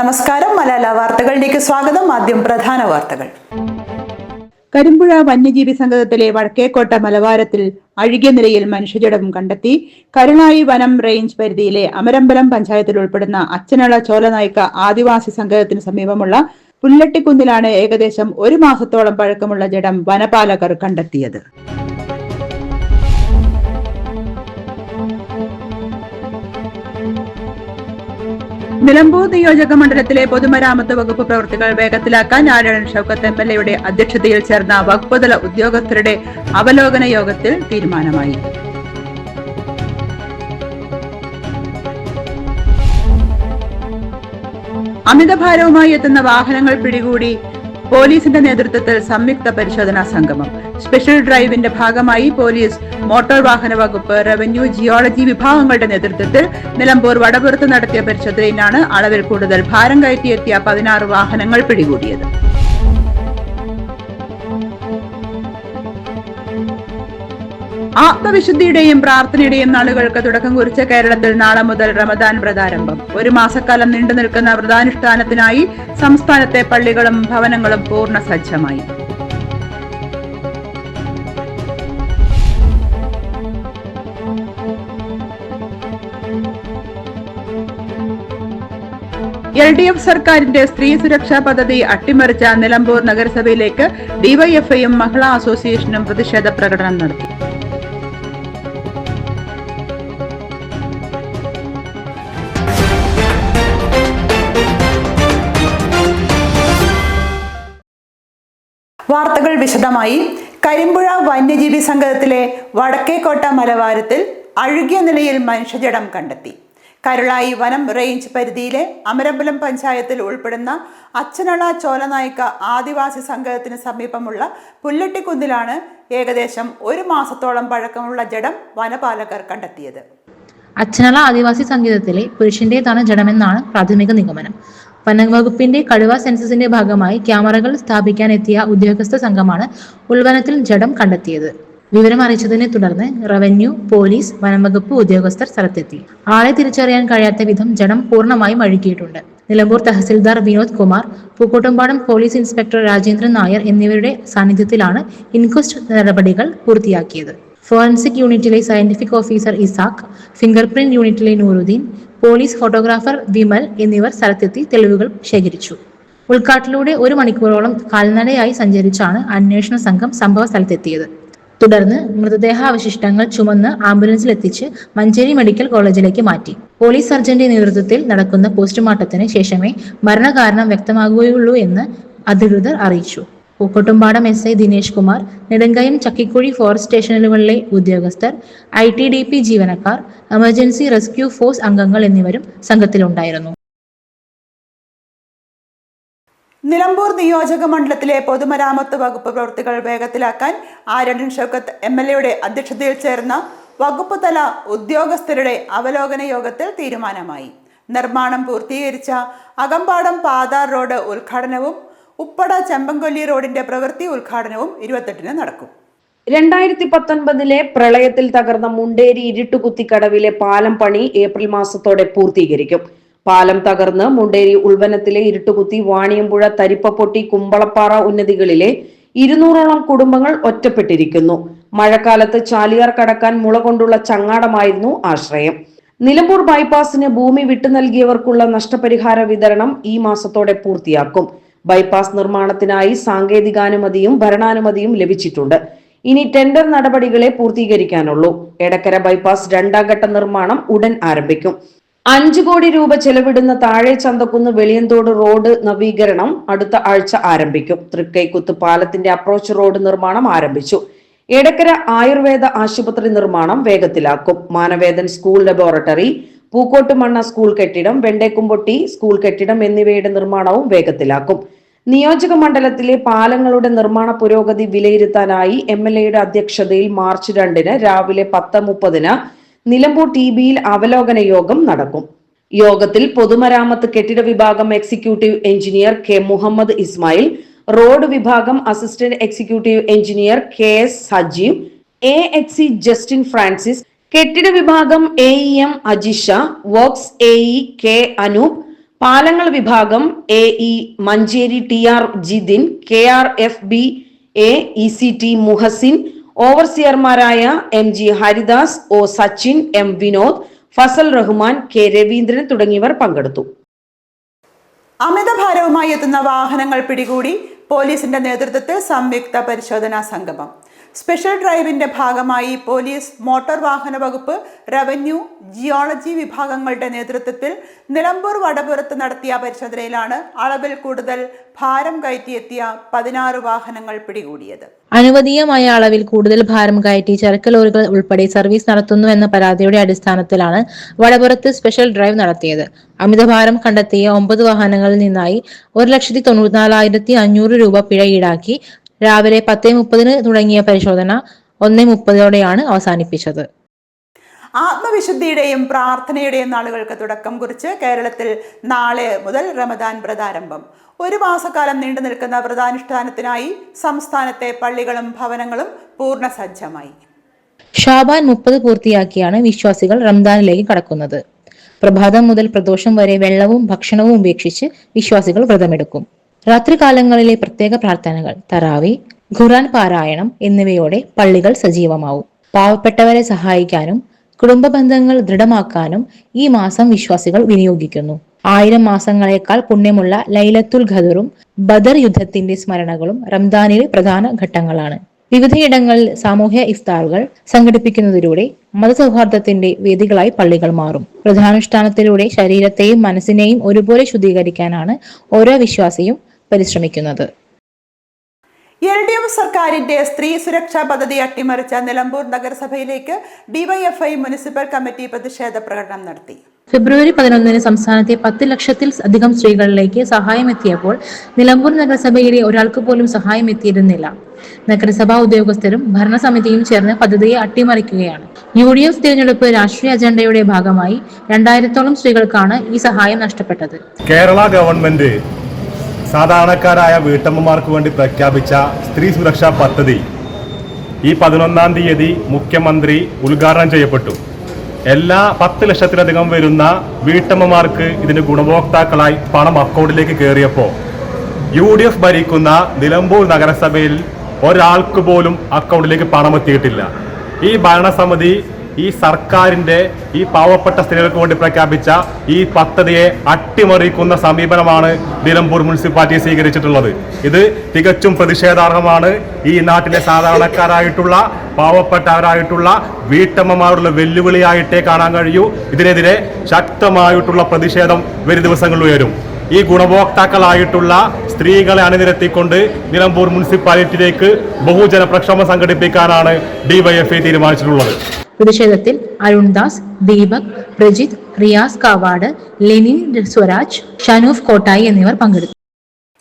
നമസ്കാരം. മലയാള വാർത്തകളിലേക്ക് സ്വാഗതം. ആദ്യം പ്രധാന വാർത്തകൾ. കരിമ്പുഴ വന്യജീവി സങ്കേതത്തിലെ വടക്കേക്കോട്ട മലവാരത്തിൽ അഴുകിയ നിലയിൽ മനുഷ്യജടം കണ്ടെത്തി. കരുളായി വനം റേഞ്ച് പരിധിയിലെ അമരമ്പലം പഞ്ചായത്തിൽ ഉൾപ്പെടുന്ന അച്ചനള ചോലനായ്ക്ക ആദിവാസി സങ്കേതത്തിന് സമീപമുള്ള പുല്ലട്ടിക്കുന്നിലാണ് ഏകദേശം 1 മാസത്തോളം പഴക്കമുള്ള ജഡം വനപാലകർ കണ്ടെത്തിയത്. നിലമ്പൂർ നിയോജക മണ്ഡലത്തിലെ പൊതുമരാമത്ത് വകുപ്പ് പ്രവൃത്തികൾ വേഗത്തിലാക്കാൻ ആര്യടൻ ഷൗക്കത്ത് MLA അധ്യക്ഷതയിൽ ചേർന്ന വകുപ്പുതല ഉദ്യോഗസ്ഥരുടെ അവലോകന യോഗത്തിൽ തീരുമാനമായി. അമിതഭാരവുമായി എത്തുന്ന വാഹനങ്ങൾ പിടികൂടി പോലീസിന്റെ നേതൃത്വത്തിൽ സംയുക്ത പരിശോധനാ സംഗമം. സ്പെഷ്യൽ ഡ്രൈവിന്റെ ഭാഗമായി പോലീസ്, മോട്ടോർ വാഹന വകുപ്പ്, റവന്യൂ, ജിയോളജി വിഭാഗങ്ങളുടെ നേതൃത്വത്തിൽ നിലമ്പൂർ വടപുറത്ത് നടത്തിയ പരിശോധനയിലാണ് അളവിൽ കൂടുതൽ ഭാരം കയറ്റിയെത്തിയ 16 വാഹനങ്ങൾ പിടികൂടിയത്. ആത്മവിശുദ്ധിയുടെയും പ്രാർത്ഥനയുടെയും നാളുകൾക്ക് തുടക്കം കുറിച്ച കേരളത്തിൽ നാളെ മുതൽ റമദാൻ വ്രതാരംഭം. 1 മാസക്കാലം നീണ്ടു നിൽക്കുന്ന വ്രതാനുഷ്ഠാനത്തിനായി സംസ്ഥാനത്തെ പള്ളികളും ഭവനങ്ങളും പൂർണ്ണ സജ്ജമായി. LDF സർക്കാരിന്റെ സ്ത്രീ സുരക്ഷാ പദ്ധതി അട്ടിമറിച്ച നിലമ്പൂർ നഗരസഭയിലേക്ക് ഡിവൈഎഫ്ഐയും മഹിളാ അസോസിയേഷനും പ്രതിഷേധ പ്രകടനം നടത്തി. വാർത്തകൾ വിശദമായി. കരിമ്പുഴ വന്യജീവി സങ്കേതത്തിലെ വടക്കേക്കോട്ട മലവാരത്തിൽ അഴുകിയ നിലയിൽ മനുഷ്യജടം കണ്ടെത്തി. കരുളായി വനം റേഞ്ച് പരിധിയിലെ അമരമ്പലം പഞ്ചായത്തിൽ ഉൾപ്പെടുന്ന അച്ചനള ചോലനായ്ക്ക ആദിവാസി സങ്കേതത്തിന് സമീപമുള്ള പുല്ലട്ടിക്കുന്നിലാണ് ഏകദേശം 1 മാസത്തോളം പഴക്കമുള്ള ജഡം വനപാലകർ കണ്ടെത്തിയത്. അച്ചനള ആദിവാസി സങ്കേതത്തിലെ പുരുഷന്റേതാണ് ജഡമെന്നാണ് പ്രാഥമിക നിഗമനം. വനംവകുപ്പിന്റെ കടുവ സെൻസസിന്റെ ഭാഗമായി ക്യാമറകൾ സ്ഥാപിക്കാനെത്തിയ ഉദ്യോഗസ്ഥ സംഘമാണ് ഉൾവനത്തിൽ ജഡം കണ്ടെത്തിയത്. വിവരം അറിയിച്ചതിനെ തുടർന്ന് റവന്യൂ, പോലീസ്, വനംവകുപ്പ് ഉദ്യോഗസ്ഥർ സ്ഥലത്തെത്തി. ആളെ തിരിച്ചറിയാൻ കഴിയാത്ത വിധം ജഡം പൂർണ്ണമായും അഴുകിയിട്ടുണ്ട്. നിലമ്പൂർ തഹസിൽദാർ വിനോദ് കുമാർ, പൂക്കോട്ടുംപാടം പോലീസ് ഇൻസ്പെക്ടർ രാജേന്ദ്രൻ നായർ എന്നിവരുടെ സാന്നിധ്യത്തിലാണ് ഇൻക്വസ്റ്റ് നടപടികൾ പൂർത്തിയാക്കിയത്. ഫോറൻസിക് യൂണിറ്റിലെ scientific officer Isaac, finger print യൂണിറ്റിലെ നൂറുദ്ദീൻ, പോലീസ് ഫോട്ടോഗ്രാഫർ വിമൽ എന്നിവർ സ്ഥലത്തെത്തി തെളിവുകൾ ശേഖരിച്ചു. ഉൾക്കാട്ടിലൂടെ 1 മണിക്കൂറോളം കാൽനടയായി സഞ്ചരിച്ചാണ് അന്വേഷണ സംഘം സംഭവ സ്ഥലത്തെത്തിയത്. തുടർന്ന് മൃതദേഹാവശിഷ്ടങ്ങൾ ചുമന്ന് ആംബുലൻസിലെത്തിച്ച് മഞ്ചേരി മെഡിക്കൽ കോളേജിലേക്ക് മാറ്റി. പോലീസ് സർജന്റെ നേതൃത്വത്തിൽ നടക്കുന്ന പോസ്റ്റ്മോർട്ടത്തിന് ശേഷമേ മരണകാരണം വ്യക്തമാകുകയുള്ളൂ എന്ന് അധികൃതർ അറിയിച്ചു. പൂക്കോട്ടുംപാടം SI ദിനേശ് കുമാർ, നെടുങ്കയം, ചക്കിക്കുഴി ഫോറസ്റ്റ് സ്റ്റേഷനുകളിലെ ഉദ്യോഗസ്ഥർ, ITDP ജീവനക്കാർ, എമർജൻസി റെസ്ക്യൂ ഫോഴ്സ് അംഗങ്ങൾ എന്നിവരും സംഘത്തിലുണ്ടായിരുന്നു. നിലമ്പൂർ നിയോജക മണ്ഡലത്തിലെ പൊതുമരാമത്ത് വകുപ്പ് പ്രവൃത്തികൾ വേഗത്തിലാക്കാൻ ആര്യടൻ ഷൗക്കത്ത് MLA അധ്യക്ഷതയിൽ ചേർന്ന വകുപ്പ് തല ഉദ്യോഗസ്ഥരുടെ അവലോകന യോഗത്തിൽ തീരുമാനമായി. നിർമ്മാണം പൂർത്തീകരിച്ച അകമ്പാടം പാതാർ റോഡ് ഉദ്ഘാടനവും ഉപ്പട ചെമ്പൻകൊല്ലി റോഡിന്റെ പ്രവൃത്തി ഉദ്ഘാടനവും 28-ന് നടക്കും. 2019 പ്രളയത്തിൽ തകർന്ന മുണ്ടേരി ഇരുട്ടുകുത്തിക്കടവിലെ പാലം പണി ഏപ്രിൽ മാസത്തോടെ പൂർത്തീകരിക്കും. പാലം തകർന്ന് മുണ്ടേരി ഉൾവനത്തിലെ ഇരുട്ടുകുത്തി, വാണിയമ്പുഴ, തരിപ്പപ്പൊട്ടി, കുമ്പളപ്പാറ ഉന്നതികളിലെ 200ഓളം കുടുംബങ്ങൾ ഒറ്റപ്പെട്ടിരിക്കുന്നു. മഴക്കാലത്ത് ചാലിയാർ കടക്കാൻ മുള കൊണ്ടുള്ള ചങ്ങാടമായിരുന്നു ആശ്രയം. നിലമ്പൂർ ബൈപ്പാസിന് ഭൂമി വിട്ടു നൽകിയവർക്കുള്ള നഷ്ടപരിഹാര വിതരണം ഈ മാസത്തോടെ പൂർത്തിയാക്കും. ബൈപ്പാസ് നിർമ്മാണത്തിനായി സാങ്കേതികാനുമതിയും ഭരണാനുമതിയും ലഭിച്ചിട്ടുണ്ട്. ഇനി ടെൻഡർ നടപടികളെ പൂർത്തീകരിക്കാനുള്ളൂ. എടക്കര ബൈപ്പാസ് 2ാം ഘട്ട നിർമ്മാണം ഉടൻ ആരംഭിക്കും. 5 കോടി രൂപ ചെലവിടുന്ന താഴെ ചന്തക്കുന്ന് വെളിയന്തോട് റോഡ് നവീകരണം അടുത്ത ആഴ്ച ആരംഭിക്കും. തൃക്കൈക്കുത്ത് പാലത്തിന്റെ അപ്രോച്ച് റോഡ് നിർമ്മാണം ആരംഭിച്ചു. എടക്കര ആയുർവേദ ആശുപത്രി നിർമ്മാണം വേഗത്തിലാക്കും. Manavedan school laboratory, Pookkottumanna school കെട്ടിടം, വെണ്ടേക്കുംപൊട്ടി സ്കൂൾ കെട്ടിടം എന്നിവയുടെ നിർമ്മാണവും വേഗത്തിലാക്കും. നിയോജക മണ്ഡലത്തിലെ പാലങ്ങളുടെ നിർമ്മാണ പുരോഗതി വിലയിരുത്താനായി MLA അധ്യക്ഷതയിൽ മാർച്ച് 2-ന് രാവിലെ 10:30-ന് നിലമ്പൂർ TBയിൽ അവലോകന യോഗം നടക്കും. യോഗത്തിൽ പൊതുമരാമത്ത് കെട്ടിട വിഭാഗം executive engineer K Muhammad Ismail, road വിഭാഗം assistant executive engineer KS Sajeev, AXC Justin Francis, കെട്ടിട വിഭാഗം AEM Ajisha, works AE K Anoop, പാലങ്ങൾ വിഭാഗം AE Manjeri TR Jithin, KRFB ECT Muhsin, ഓവർസിയർമാരായ MG Haridas, O Sachin, M Vinod, Fasal Rahman, K Raveendran തുടങ്ങിയവർ പങ്കെടുത്തു. അമിതഭാരവുമായി എത്തുന്ന വാഹനങ്ങൾ പിടികൂടി പോലീസിന്റെ നേതൃത്വത്തിൽ സംയുക്ത പരിശോധനാ സംഗമം. സ്പെഷ്യൽ ഡ്രൈവിന്റെ ഭാഗമായി പോലീസ്, മോട്ടോർ വാഹന വകുപ്പ്, റവന്യൂ, ജിയോളജി വിഭാഗങ്ങളുടെ നേതൃത്വത്തിൽ നിലമ്പൂർ വടപുരത്ത് നടത്തിയ പരിശോധനയിലാണ് അളവിൽ കൂടുതൽ ഭാരം കയറ്റിയെത്തിയ 16 വാഹനങ്ങൾ പിടികൂടിയത്. അനുവദീയമായ അളവിൽ കൂടുതൽ ഭാരം കയറ്റി ചരക്ക് ലോറികൾ ഉൾപ്പെടെ സർവീസ് നടത്തുന്നു എന്ന പരാതിയുടെ അടിസ്ഥാനത്തിലാണ് വടപുരത്ത് സ്പെഷ്യൽ ഡ്രൈവ് നടത്തിയത്. അമിതഭാരം കണ്ടെത്തിയ 9 വാഹനങ്ങളിൽ നിന്നായി 1,94,500 രൂപ പിഴ ഈടാക്കി രാവിലെ 10:30 തുടങ്ങിയ പരിശോധന 1:30 അവസാനിപ്പിച്ചത്. ആത്മവിശുദ്ധിയുടെയും പ്രാർത്ഥനയുടെയും നാളുകൾക്ക് തുടക്കം കുറിച്ച് കേരളത്തിൽ നാളെ മുതൽ റമദാൻ വ്രതാരംഭം. 1 മാസക്കാലം നീണ്ടു നിൽക്കുന്ന വ്രതാനുഷ്ഠാനത്തിനായി സംസ്ഥാനത്തെ പള്ളികളും ഭവനങ്ങളും പൂർണ്ണ സജ്ജമായി. ഷാബാൻ 30 പൂർത്തിയാക്കിയാണ് വിശ്വാസികൾ റംദാനിലേക്ക് കടക്കുന്നത്. പ്രഭാതം മുതൽ പ്രദോഷം വരെ വെള്ളവും ഭക്ഷണവും ഉപേക്ഷിച്ച് വിശ്വാസികൾ വ്രതമെടുക്കും. രാത്രികാലങ്ങളിലെ പ്രത്യേക പ്രാർത്ഥനകൾ, തറാവി, ഖുർആൻ പാരായണം എന്നിവയോടെ പള്ളികൾ സജീവമാവും. പാവപ്പെട്ടവരെ സഹായിക്കാനും കുടുംബ ബന്ധങ്ങൾ ദൃഢമാക്കാനും ഈ മാസം വിശ്വാസികൾ വിനിയോഗിക്കുന്നു. 1000 മാസങ്ങളെക്കാൾ പുണ്യമുള്ള ലൈലത്തുൽ ഖദറും ബദർ യുദ്ധത്തിന്റെ സ്മരണകളും റംദാനിലെ പ്രധാന ഘട്ടങ്ങളാണ്. വിവിധയിടങ്ങളിൽ സാമൂഹ്യ ഇഫ്താറുകൾ സംഘടിപ്പിക്കുന്നതിലൂടെ മതസൗഹാർദ്ദത്തിന്റെ വേദികളായി പള്ളികൾ മാറും. വ്രതാനുഷ്ഠാനത്തിലൂടെ ശരീരത്തെയും മനസ്സിനെയും ഒരുപോലെ ശുദ്ധീകരിക്കാനാണ് ഓരോ വിശ്വാസിയും പരിശ്രമിക്കുന്നത്. LDF സർക്കാരിന്റെ സ്ത്രീ സുരക്ഷാ പദ്ധതി അട്ടിമറിച്ച നിലമ്പൂർ നഗരസഭയിലേക്ക് DYFI മുനിസിപ്പൽ കമ്മിറ്റി പ്രതിഷേധ പ്രകടനം നടത്തി. ഫെബ്രുവരി 11 സംസ്ഥാനത്തെ 10 ലക്ഷത്തിൽ അധികം സ്ത്രീകളിലേക്ക് സഹായം എത്തിയപ്പോൾ നിലമ്പൂർ നഗരസഭയിലെ ഒരാൾക്ക് പോലും സഹായം എത്തിയിരുന്നില്ല. നഗരസഭാ ഉദ്യോഗസ്ഥരും ഭരണസമിതിയും ചേർന്ന് പദ്ധതിയെ അട്ടിമറിക്കുകയാണ്. UDF തിരഞ്ഞെടുപ്പ് രാഷ്ട്രീയ അജണ്ടയുടെ ഭാഗമായി 2000-ഓളം സ്ത്രീകൾക്കാണ് ഈ സഹായം നഷ്ടപ്പെട്ടത്. കേരള ഗവൺമെന്റ് സാധാരണക്കാരായ വീട്ടമ്മമാർക്ക് വേണ്ടി പ്രഖ്യാപിച്ച സ്ത്രീ സുരക്ഷാ പദ്ധതി ഈ 11-ാം തീയതി മുഖ്യമന്ത്രി ഉദ്ഘാടനം ചെയ്യപ്പെട്ടു. എല്ലാ 10 ലക്ഷത്തിലധികം വരുന്ന വീട്ടമ്മമാർക്ക് ഇതിന്റെ ഗുണഭോക്താക്കളായി പണം അക്കൗണ്ടിലേക്ക് കയറിയപ്പോൾ UDF ഭരിക്കുന്ന നിലമ്പൂർ നഗരസഭയിൽ ഒരാൾക്ക് പോലും അക്കൗണ്ടിലേക്ക് പണം എത്തിയിട്ടില്ല. ഈ ഭരണസമിതി ഈ സർക്കാരിന്റെ ഈ പാവപ്പെട്ട സ്ത്രീകൾക്ക് വേണ്ടി പ്രഖ്യാപിച്ച ഈ പദ്ധതിയെ അട്ടിമറിക്കുന്ന സമീപനമാണ് നിലമ്പൂർ മുനിസിപ്പാലിറ്റി സ്വീകരിച്ചിട്ടുള്ളത്. ഇത് തികച്ചും പ്രതിഷേധാർഹമാണ്. ഈ നാട്ടിലെ സാധാരണക്കാരായിട്ടുള്ള പാവപ്പെട്ടവരായിട്ടുള്ള വീട്ടമ്മമാരുടെ വെല്ലുവിളിയായിട്ടേ കാണാൻ കഴിയൂ. ഇതിനെതിരെ ശക്തമായിട്ടുള്ള പ്രതിഷേധം വരും ദിവസങ്ങളിൽ ഉയരും. ഈ ഗുണഭോക്താക്കളായിട്ടുള്ള സ്ത്രീകളെ അണിനിരത്തിക്കൊണ്ട് നിലമ്പൂർ മുനിസിപ്പാലിറ്റിയിലേക്ക് ബഹുജന പ്രക്ഷോഭം സംഘടിപ്പിക്കാനാണ് DYFI തീരുമാനിച്ചിട്ടുള്ളത്. പ്രതിഷേധത്തിൽ അരുൺദാസ്, ദീപക്, പ്രജിത്, റിയാസ് കാവാട്, ലെനിൻ സ്വരാജ്, ഷനൂഫ് കോട്ടായി എന്നിവർ പങ്കെടുത്തു.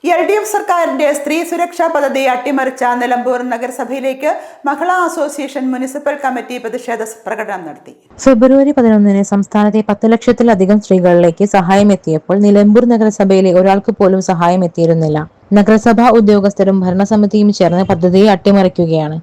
LDF സർക്കാരിന്റെ സ്ത്രീ സുരക്ഷാ പദ്ധതി അട്ടിമറിച്ച നിലമ്പൂർ നഗരസഭയിലേക്ക് മഹിളാ അസോസിയേഷൻ മുനിസിപ്പൽ കമ്മിറ്റി പ്രതിഷേധ പ്രകടനം നടത്തി. ഫെബ്രുവരി 11 സംസ്ഥാനത്തെ 10 ലക്ഷത്തിലധികം സ്ത്രീകളിലേക്ക് സഹായം എത്തിയപ്പോൾ നിലമ്പൂർ നഗരസഭയിലെ ഒരാൾക്ക് പോലും സഹായം എത്തിയിരുന്നില്ല. നഗരസഭാ ഉദ്യോഗസ്ഥരും ഭരണസമിതിയും ചേർന്ന് പദ്ധതിയെ അട്ടിമറിക്കുകയാണ്.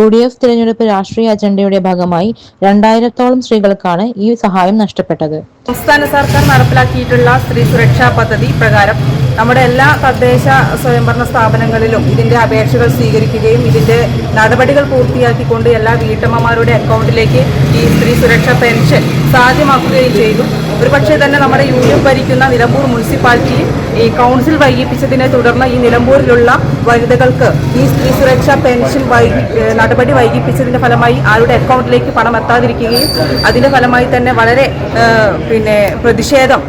UDF തിരഞ്ഞെടുപ്പ് രാഷ്ട്രീയ അജണ്ടയുടെ ഭാഗമായി 2000-ഓളം സ്ത്രീകൾക്കാണ് ഈ സഹായം നഷ്ടപ്പെട്ടത്. സംസ്ഥാന സർക്കാർ നടപ്പിലാക്കിയിട്ടുള്ള സ്ത്രീ സുരക്ഷാ പദ്ധതി പ്രകാരം നമ്മുടെ എല്ലാ തദ്ദേശ സ്വയംഭരണ സ്ഥാപനങ്ങളിലും ഇതിന്റെ അപേക്ഷകൾ സ്വീകരിക്കുകയും ഇതിന്റെ നടപടികൾ പൂർത്തിയാക്കിക്കൊണ്ട് എല്ലാ വീട്ടമ്മമാരുടെ അക്കൗണ്ടിലേക്ക് ഈ സ്ത്രീ സുരക്ഷാ പെൻഷൻ സാധ്യമാക്കുകയും ചെയ്തു. ഒരുപക്ഷെ തന്നെ നമ്മുടെ UDF ഭരിക്കുന്ന നിലമ്പൂർ മുനിസിപ്പാലിറ്റിയിൽ ഈ കൗൺസിൽ വൈകിപ്പിച്ചതിനെ തുടർന്ന് ഈ നിലമ്പൂരിലുള്ള വനിതകൾക്ക് ഈ സ്ത്രീ സുരക്ഷാ പെൻഷൻ നടപടി വൈകിപ്പിച്ചതിന്റെ ഫലമായി ആരുടെ അക്കൗണ്ടിലേക്ക് പണം എത്താതിരിക്കുകയും അതിന്റെ ഫലമായി തന്നെ വളരെ പ്രതിഷേധം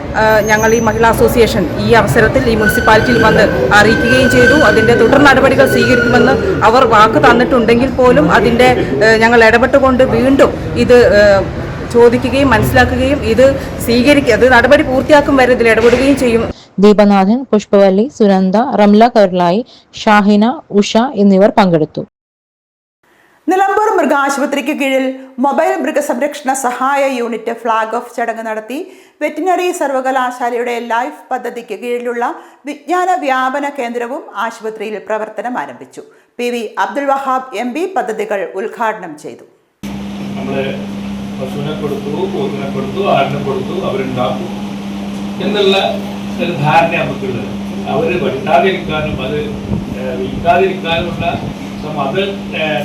ഞങ്ങൾ ഈ മഹിളാ അസോസിയേഷൻ ഈ അവസരത്തിൽ ഈ മുനിസിപ്പാലിറ്റിയിൽ വന്ന് അറിയിക്കുകയും ചെയ്തു. അതിന്റെ തുടർ നടപടികൾ സ്വീകരിക്കുമെന്ന് അവർ വാക്ക് തന്നിട്ടുണ്ടെങ്കിൽ പോലും അതിന്റെ ഞങ്ങൾ ഇടപെട്ടുകൊണ്ട് വീണ്ടും ഇത് ചോദിക്കുകയും മനസ്സിലാക്കുകയും ഇത് അത് നടപടി പൂർത്തിയാക്കും വരെ ഇതിൽ ഇടപെടുകയും ചെയ്യും. ദീപനാഥൻ, പുഷ്പവല്ലി, സുനന്ദ, റംല കർലായി, ഷാഹിന, ഉഷ എന്നിവർ പങ്കെടുത്തു. നിലമ്പൂർ മൃഗാശുപത്രിക്ക് കീഴിൽ മൊബൈൽ മൃഗസംരക്ഷണ സഹായ യൂണിറ്റ് ഫ്ലാഗ് ഓഫ് ചടങ്ങ് നടത്തി. വെറ്റിനറി സർവകലാശാലയുടെ ലൈഫ് പദ്ധതിക്ക് കീഴിലുള്ള വിജ്ഞാന വ്യാപന കേന്ദ്രവും ആശുപത്രിയിൽ പ്രവർത്തനം ആരംഭിച്ചു. PV അബ്ദുൽ വഹാബ് MP പദ്ധതികൾ ഉദ്ഘാടനം ചെയ്തു. പശുവിനെ കൊടുത്തു, പോത്തിനെ കൊടുത്തു, ആടിനെ കൊടുത്തു, അവരുണ്ടാക്കും എന്നുള്ള ഒരു ധാരണ നമുക്കുള്ളത്. അവർ വെട്ടാതിരിക്കാനും അത് വിൽക്കാതിരിക്കാനുമുള്ള അത്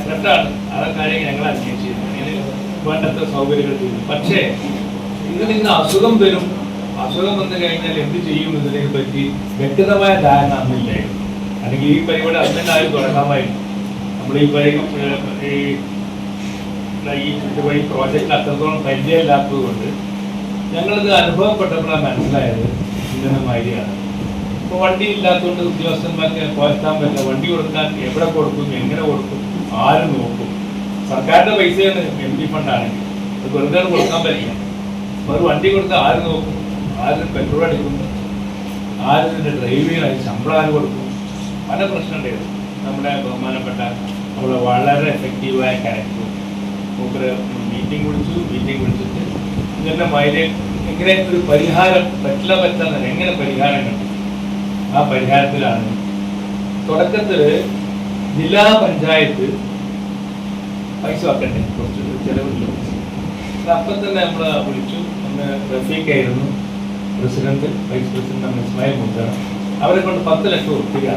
തെറ്റാണ്. അതൊക്കെ ഞങ്ങൾ അന്വേഷിച്ചിരുന്നു. ഇതിന് വേണ്ടത്ര സൗകര്യങ്ങൾ ചെയ്തു. പക്ഷേ ഇതിൽ നിന്ന് അസുഖം വരും, അസുഖം വന്നു കഴിഞ്ഞാൽ എന്ത് ചെയ്യും എന്നതിനെ പറ്റി വ്യക്തമായ ധാരണ അന്നില്ലായിരുന്നു. അല്ലെങ്കിൽ ഈ പരിപാടി അന്നുണ്ടായി തുടങ്ങാമായിരുന്നു. നമ്മൾ ഈ പ്രോജക്റ്റിൽ അത്രത്തോളം പരിചയമില്ലാത്തത് കൊണ്ട് ഞങ്ങളിത് അനുഭവപ്പെട്ടപ്പോഴാണ് മനസ്സിലായത് ഇങ്ങനെ മാതിരിയാണ്. ഇപ്പോൾ വണ്ടി ഇല്ലാത്തതുകൊണ്ട് ഉദ്യോഗസ്ഥന്മാർക്ക് പോയെത്താൻ പറ്റില്ല. വണ്ടി കൊടുക്കാൻ എവിടെ കൊടുക്കും, എങ്ങനെ കൊടുക്കും, ആര് നോക്കും? സർക്കാരിൻ്റെ പൈസയാണ് MP ഫണ്ടാണെങ്കിൽ അത് വെറുതെ കൊടുക്കാൻ പറ്റില്ല. അപ്പോൾ ഒരു വണ്ടി കൊടുത്താൽ ആര് നോക്കും, ആര് പെട്രോൾ അടിക്കും, ആര് ഇതിൻ്റെ ഡ്രൈവിംഗ് ശമ്പളം ആര് കൊടുക്കും? പല പ്രശ്നമുണ്ടായിരുന്നു. നമ്മുടെ ബഹുമാനപ്പെട്ട നമ്മുടെ വളരെ എഫക്റ്റീവായ കാര്യങ്ങൾ മൂപ്പര് മീറ്റിംഗ് വിളിച്ചിട്ട് ഇങ്ങനെ എങ്ങനെ ഒരു പരിഹാരം പറ്റാതെ എങ്ങനെ പരിഹാരം കണ്ടു. ആ പരിഹാരത്തിലാണ് തുടക്കത്തിൽ ജില്ലാ പഞ്ചായത്ത് പൈസ വെക്കണ്ടേ, കുറച്ച് ചിലവില്ല. അപ്പം തന്നെ നമ്മൾ വിളിച്ചു. അന്ന് റഫീഖായിരുന്നു പ്രസിഡന്റ്, വൈസ് പ്രസിഡന്റ് നമ്മൾ ഇസ്മായിൽ മുദ്ദാണ്. അവരെ കൊണ്ട് 10 ലക്ഷം രൂപ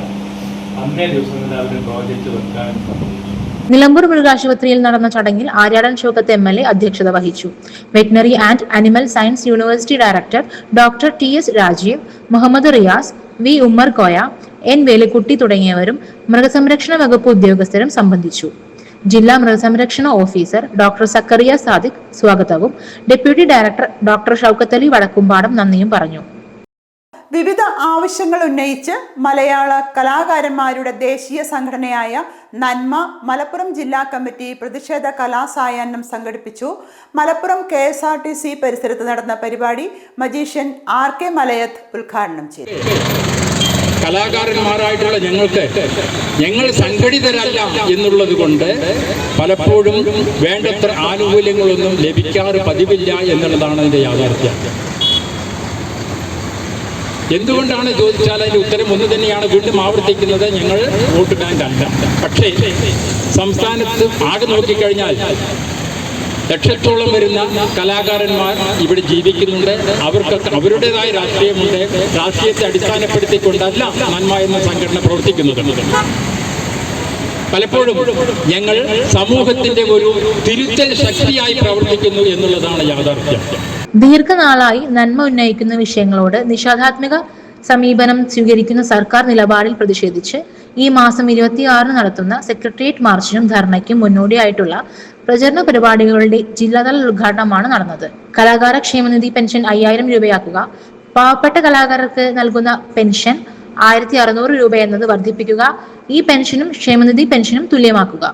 അന്നേ ദിവസം തന്നെ അവരുടെ പ്രോജക്റ്റ് വെക്കാൻ സംഭവിച്ചു. നിലമ്പൂർ മൃഗാശുപത്രിയിൽ നടന്ന ചടങ്ങിൽ ആര്യാടൻ ഷൗക്കത്ത് MLA അധ്യക്ഷത വഹിച്ചു. Veterinary and animal science university director doctor TS Rajeev, Muhammad Riyas, V Ummer Koya, N Velikutty തുടങ്ങിയവരും മൃഗസംരക്ഷണ വകുപ്പ് ഉദ്യോഗസ്ഥരും സംബന്ധിച്ചു. ജില്ലാ മൃഗസംരക്ഷണ ഓഫീസർ ഡോക്ടർ സക്കറിയ സാദിഖ് സ്വാഗതവും deputy director doctor Shoukath Ali Vadakkumpadam നന്ദിയും പറഞ്ഞു. വിവിധ ആവശ്യങ്ങൾ ഉന്നയിച്ച് മലയാള കലാകാരന്മാരുടെ ദേശീയ സംഘടനയായ നന്മ മലപ്പുറം ജില്ലാ കമ്മിറ്റി പ്രതിഷേധ കലാസായാഹ്നം സംഘടിപ്പിച്ചു. മലപ്പുറം KSRTC പരിസരത്ത് നടന്ന പരിപാടി മജീഷ്യൻ RK മലയത്ത് ഉദ്ഘാടനം ചെയ്തു. കലാകാരന്മാരായിട്ടുള്ള ഞങ്ങൾ സംഘടിതരല്ല എന്നുള്ളത് കൊണ്ട് പലപ്പോഴും വേണ്ടത്ര ആനുകൂല്യങ്ങളൊന്നും ലഭിക്കാറ് പതിവില്ല എന്നുള്ളതാണ് അതിൻ്റെ യാഥാർത്ഥ്യം. എന്തുകൊണ്ടാണ് ചോദിച്ചാൽ അതിൻ്റെ ഉത്തരം ഒന്ന് തന്നെയാണ്, വീണ്ടും ആവർത്തിക്കുന്നത്, ഞങ്ങൾ വോട്ട് ബാങ്ക് അല്ല. പക്ഷേ സംസ്ഥാനത്ത് ആകെ നോക്കിക്കഴിഞ്ഞാൽ ലക്ഷത്തോളം വരുന്ന കലാകാരന്മാർ ഇവിടെ ജീവിക്കുന്നുണ്ട്. അവർക്ക് അവരുടേതായ രാഷ്ട്രീയമുണ്ട്. രാഷ്ട്രീയത്തെ അടിസ്ഥാനപ്പെടുത്തിക്കൊണ്ടല്ല നന്മ എന്ന സംഘടന പ്രവർത്തിക്കുന്നത്. പലപ്പോഴും ഞങ്ങൾ സമൂഹത്തിന്റെ ഒരു തിരുത്തൽ ശക്തിയായി പ്രവർത്തിക്കുന്നു എന്നുള്ളതാണ് യാഥാർത്ഥ്യം. ദീർഘനാളായി നന്മ ഉന്നയിക്കുന്ന വിഷയങ്ങളോട് നിഷേധാത്മക സമീപനം സ്വീകരിക്കുന്ന സർക്കാർ നിലപാടിൽ പ്രതിഷേധിച്ച് ഈ മാസം 26 നടത്തുന്ന സെക്രട്ടേറിയറ്റ് മാർച്ചിനും ധർണയ്ക്കും മുന്നോടിയായിട്ടുള്ള പ്രചരണ പരിപാടികളുടെ ജില്ലാതല ഉദ്ഘാടനമാണ് നടന്നത്. കലാകാര ക്ഷേമനിധി പെൻഷൻ 5000 രൂപയാക്കുക, പാവപ്പെട്ട കലാകാരർക്ക് നൽകുന്ന പെൻഷൻ 1600 രൂപ എന്നത് വർദ്ധിപ്പിക്കുക, ഈ പെൻഷനും ക്ഷേമനിധി പെൻഷനും തുല്യമാക്കുക,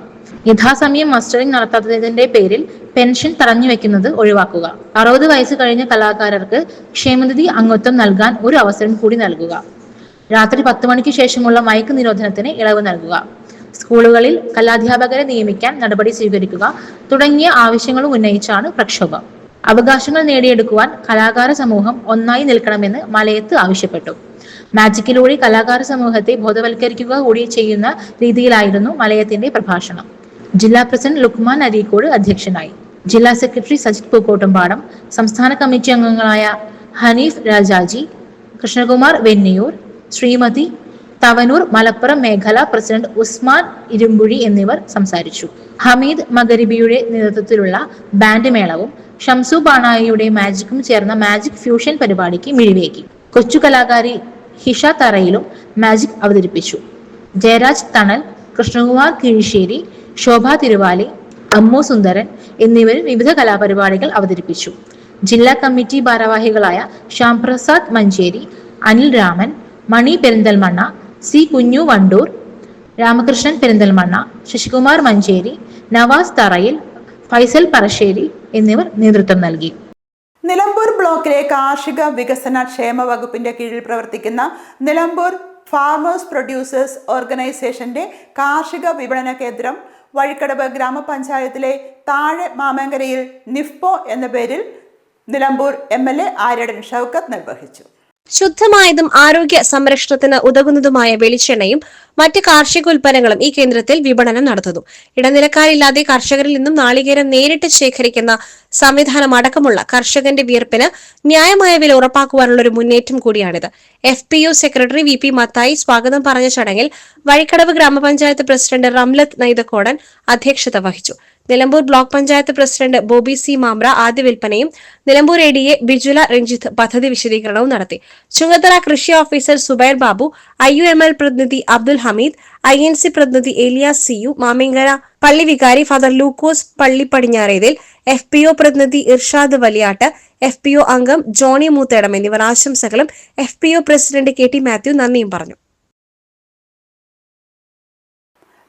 യഥാസമയം മസ്റ്ററിംഗ് നടത്താത്തതിന്റെ പേരിൽ പെൻഷൻ തടഞ്ഞുവെക്കുന്നത് ഒഴിവാക്കുക, 60 വയസ്സ് കഴിഞ്ഞ കലാകാരർക്ക് ക്ഷേമനിധി അംഗത്വം നൽകാൻ ഒരു അവസരം കൂടി നൽകുക, രാത്രി 10 മണിക്ക് ശേഷമുള്ള മയക്ക് നിരോധനത്തിന് ഇളവ് നൽകുക, സ്കൂളുകളിൽ കലാധ്യാപകരെ നിയമിക്കാൻ നടപടി സ്വീകരിക്കുക തുടങ്ങിയ ആവശ്യങ്ങളും ഉന്നയിച്ചാണ് പ്രക്ഷോഭം. അവകാശങ്ങൾ നേടിയെടുക്കുവാൻ കലാകാര സമൂഹം ഒന്നായി നിൽക്കണമെന്ന് മലയത്ത് ആവശ്യപ്പെട്ടു. മാജിക്കിലൂടെ കലാകാര സമൂഹത്തെ ബോധവൽക്കരിക്കുക കൂടി ചെയ്യുന്ന രീതിയിലായിരുന്നു മലയത്തിന്റെ പ്രഭാഷണം. ജില്ലാ പ്രസിഡന്റ് ലുക്മാൻ അരീക്കോട് അധ്യക്ഷനായി. ജില്ലാ സെക്രട്ടറി സജിത് പൂക്കോട്ടുംപാടം, സംസ്ഥാന കമ്മിറ്റി അംഗങ്ങളായ ഹനീഫ് രാജാജി, കൃഷ്ണകുമാർ വെന്നിയൂർ, ശ്രീമതി തവനൂർ, മലപ്പുറം മേഖല പ്രസിഡന്റ് ഉസ്മാൻ ഇരുമ്പുഴി എന്നിവർ സംസാരിച്ചു. ഹമീദ് മഗരിബിയുടെ നേതൃത്വത്തിലുള്ള ബാൻഡ് മേളവും ഷംസു ബാണായിയുടെ മാജിക്കും ചേർന്ന മാജിക് ഫ്യൂഷൻ പരിപാടിക്ക് മിഴിവേകി. കൊച്ചു കലാകാരി ഹിഷ തറയിലും മാജിക് അവതരിപ്പിച്ചു. ജയരാജ് തണൽ, കൃഷ്ണകുമാർ കിഴിശ്ശേരി, ശോഭ തിരുവാലി, അമ്മു സുന്ദരൻ എന്നിവരും വിവിധ കലാപരിപാടികൾ അവതരിപ്പിച്ചു. ജില്ലാ കമ്മിറ്റി ഭാരവാഹികളായ ശ്യാംപ്രസാദ് മഞ്ചേരി, അനിൽ രാമൻ, മണി പെരിന്തൽമണ്ണ, സി കുഞ്ഞു വണ്ടൂർ, രാമകൃഷ്ണൻ പെരിന്തൽമണ്ണ, ശശികുമാർ മഞ്ചേരി, നവാസ് തറയിൽ, ഫൈസൽ പറശ്ശേരി എന്നിവർ നേതൃത്വം നൽകി. നിലമ്പൂർ ബ്ലോക്കിലെ കാർഷിക വികസന ക്ഷേമ വകുപ്പിന്റെ കീഴിൽ പ്രവർത്തിക്കുന്ന നിലമ്പൂർ ഫാമേഴ്സ് പ്രൊഡ്യൂസേഴ്സ് ഓർഗനൈസേഷന്റെ കാർഷിക വിപണന കേന്ദ്രം വഴിക്കടവ് ഗ്രാമപഞ്ചായത്തിലെ താഴെ മാമങ്കരയിൽ നിഫ്പോ എന്ന പേരിൽ നിലമ്പൂർ MLA ആര്യടൻ ഷൗക്കത്ത് നിർവഹിച്ചു. ശുദ്ധമായതും ആരോഗ്യ സംരക്ഷണത്തിന് ഉതകുന്നതുമായ വെളിച്ചെണ്ണയും മറ്റ് കാർഷിക ഉൽപ്പന്നങ്ങളും ഈ കേന്ദ്രത്തിൽ വിപണനം നടത്തുന്നു. ഇടനിലക്കാരില്ലാതെ കർഷകരിൽ നിന്നും നാളികേരം നേരിട്ട് ശേഖരിക്കുന്ന സംവിധാനം അടക്കമുള്ള കർഷകന്റെ വിയർപ്പിന് ന്യായമായ വില ഉറപ്പാക്കുവാനുള്ള ഒരു മുന്നേറ്റം കൂടിയാണിത്. FPO സെക്രട്ടറി VP മത്തായി സ്വാഗതം പറഞ്ഞ ചടങ്ങിൽ വഴിക്കടവ് ഗ്രാമപഞ്ചായത്ത് പ്രസിഡന്റ് റംലത്ത് നെയ്തക്കോടൻ അധ്യക്ഷത വഹിച്ചു. Nilambur block panchayat president Bobby C Mambra ആദ്യ വിൽപ്പനയും നിലമ്പൂർ ADA ബിജുല രഞ്ജിത്ത് പദ്ധതി വിശദീകരണവും നടത്തി. ചുങ്കത്തറ കൃഷി ഓഫീസർ സുബൈർ ബാബു, IUML പ്രതിനിധി അബ്ദുൽ ഹമീദ്, INC പ്രതിനിധി ഏലിയാസ് CU, മാമിങ്കര പള്ളി വികാരി ഫാദർ ലൂക്കോസ് പള്ളി പടിഞ്ഞാറേതിൽ, FPO പ്രതിനിധി ഇർഷാദ് വലിയാട്ട്, FPO അംഗം ജോണി മൂത്തേടം എന്നിവർ ആശംസകളും FPO പ്രസിഡന്റ് KT മാത്യു നന്ദിയും പറഞ്ഞു.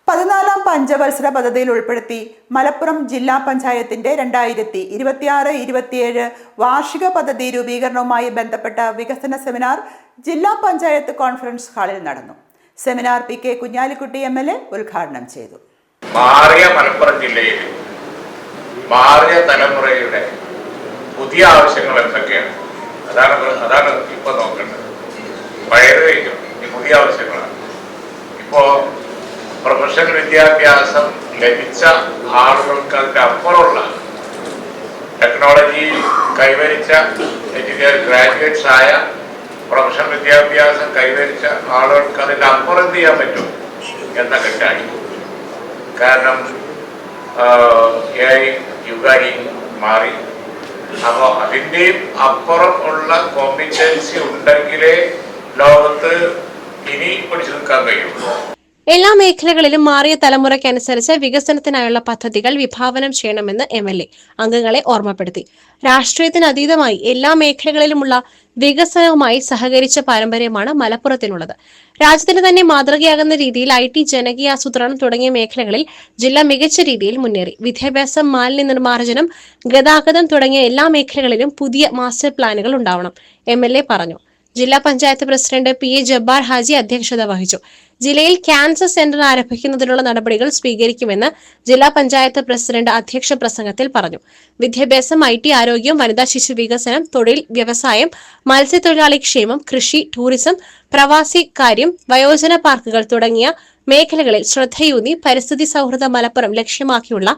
14ാം പഞ്ചവത്സര പദ്ധതിയിൽ ഉൾപ്പെടുത്തി മലപ്പുറം ജില്ലാ പഞ്ചായത്തിന്റെ 2026-27 വാർഷിക പദ്ധതി രൂപീകരണവുമായി ബന്ധപ്പെട്ട വികസന സെമിനാർ ജില്ലാ പഞ്ചായത്ത് കോൺഫറൻസ് ഹാളിൽ നടന്നു. സെമിനാർ PK കുഞ്ഞാലിക്കുട്ടി MLA ഉദ്ഘാടനം ചെയ്തു. മാറിയ മലപ്പുറം ജില്ലയിൽ മാറിയ തലമുറയുടെ പുതിയ ആവശ്യങ്ങൾ എന്തൊക്കെയാണ്, അതാണ് ഇപ്പൊ നോക്കേണ്ടത്. പഴയത് കഴിഞ്ഞു, ഈ പുതിയ ആവശ്യങ്ങളാണ്. ഇപ്പോ പ്രൊഫഷണൽ വിദ്യാഭ്യാസം ലഭിച്ച ആളുകൾക്ക് അതിൻ്റെ അപ്പുറമുള്ള ടെക്നോളജി കൈവരിച്ച ഗ്രാജുവേറ്റ്സ് ആയ പ്രൊഫഷണൽ വിദ്യാഭ്യാസം കൈവരിച്ച ആളുകൾക്ക് അതിൻ്റെ അപ്പുറം എന്ത് ചെയ്യാൻ പറ്റും എന്നൊക്കെ ചാടി. കാരണം AI യുഗായി മാറി. അപ്പോൾ അതിൻ്റെയും അപ്പുറം ഉള്ള കോമ്പിറ്റൻസി ഉണ്ടെങ്കിലേ ലോകത്ത് ഇനി പിടിച്ചു നിൽക്കാൻ കഴിയുള്ളൂ. എല്ലാ മേഖലകളിലും മാറിയ തലമുറയ്ക്കനുസരിച്ച് വികസനത്തിനായുള്ള പദ്ധതികൾ വിഭാവനം ചെയ്യണമെന്ന് MLA അംഗങ്ങളെ ഓർമ്മപ്പെടുത്തി. രാഷ്ട്രീയത്തിന് അതീതമായി എല്ലാ മേഖലകളിലുമുള്ള വികസനവുമായി സഹകരിച്ച പാരമ്പര്യമാണ് മലപ്പുറത്തിനുള്ളത്. രാജ്യത്തിന് തന്നെ മാതൃകയാകുന്ന രീതിയിൽ IT, ജനകീയാസൂത്രണം തുടങ്ങിയ മേഖലകളിൽ ജില്ല മികച്ച രീതിയിൽ മുന്നേറി. വിദ്യാഭ്യാസം, മാലിന്യ നിർമ്മാർജ്ജനം, ഗതാഗതം തുടങ്ങിയ എല്ലാ മേഖലകളിലും പുതിയ മാസ്റ്റർ പ്ലാനുകൾ ഉണ്ടാവണം MLA പറഞ്ഞു. ജില്ലാ പഞ്ചായത്ത് പ്രസിഡന്റ് PA ജബ്ബാർ ഹാജി അധ്യക്ഷത വഹിച്ചു. ജില്ലയിൽ ക്യാൻസർ സെന്റർ ആരംഭിക്കുന്നതിനുള്ള നടപടികൾ സ്വീകരിക്കുമെന്ന് ജില്ലാ പഞ്ചായത്ത് പ്രസിഡന്റ് അധ്യക്ഷ പ്രസംഗത്തിൽ പറഞ്ഞു. വിദ്യാഭ്യാസം, IT, ആരോഗ്യം, വനിതാ ശിശു വികസനം, തൊഴിൽ, വ്യവസായം, മത്സ്യത്തൊഴിലാളി ക്ഷേമം, കൃഷി, ടൂറിസം, പ്രവാസി കാര്യം, വയോജന പാർക്കുകൾ തുടങ്ങിയ മേഖലകളിൽ ശ്രദ്ധയൂന്നി പരിസ്ഥിതി സൗഹൃദ മലപ്പുറം ലക്ഷ്യമാക്കിയുള്ള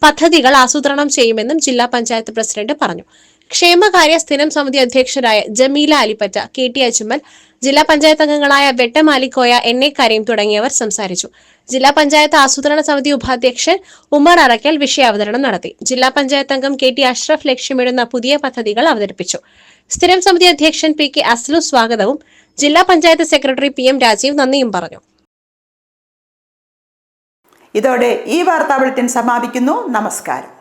പദ്ധതികൾ ആസൂത്രണം ചെയ്യുമെന്നും ജില്ലാ പഞ്ചായത്ത് പ്രസിഡന്റ് പറഞ്ഞു. ക്ഷേമകാര്യ സ്ഥിരം സമിതി അധ്യക്ഷരായ ജമീല അലിപ്പറ്റ, KT അജ്മൽ, ജില്ലാ പഞ്ചായത്ത് അംഗങ്ങളായ വെട്ടം അലിക്കോയ, NA കരീം തുടങ്ങിയവർ സംസാരിച്ചു. ജില്ലാ പഞ്ചായത്ത് ആസൂത്രണ സമിതി ഉപാധ്യക്ഷൻ ഉമർ അറക്കൽ വിഷയാവതരണം നടത്തി. ജില്ലാ പഞ്ചായത്ത് അംഗം KT അഷ്റഫ് ലക്ഷ്യമിടുന്ന പുതിയ പദ്ധതികൾ അവതരിപ്പിച്ചു. സ്ഥിരം സമിതി അധ്യക്ഷൻ PK അസ്ലു സ്വാഗതവും ജില്ലാ പഞ്ചായത്ത് സെക്രട്ടറി PM രാജീവ് നന്ദിയും പറഞ്ഞു. ഇതോടെ ഈ വാർത്താ ബുള്ളറ്റിൻ സമാപിക്കുന്നു. നമസ്കാരം.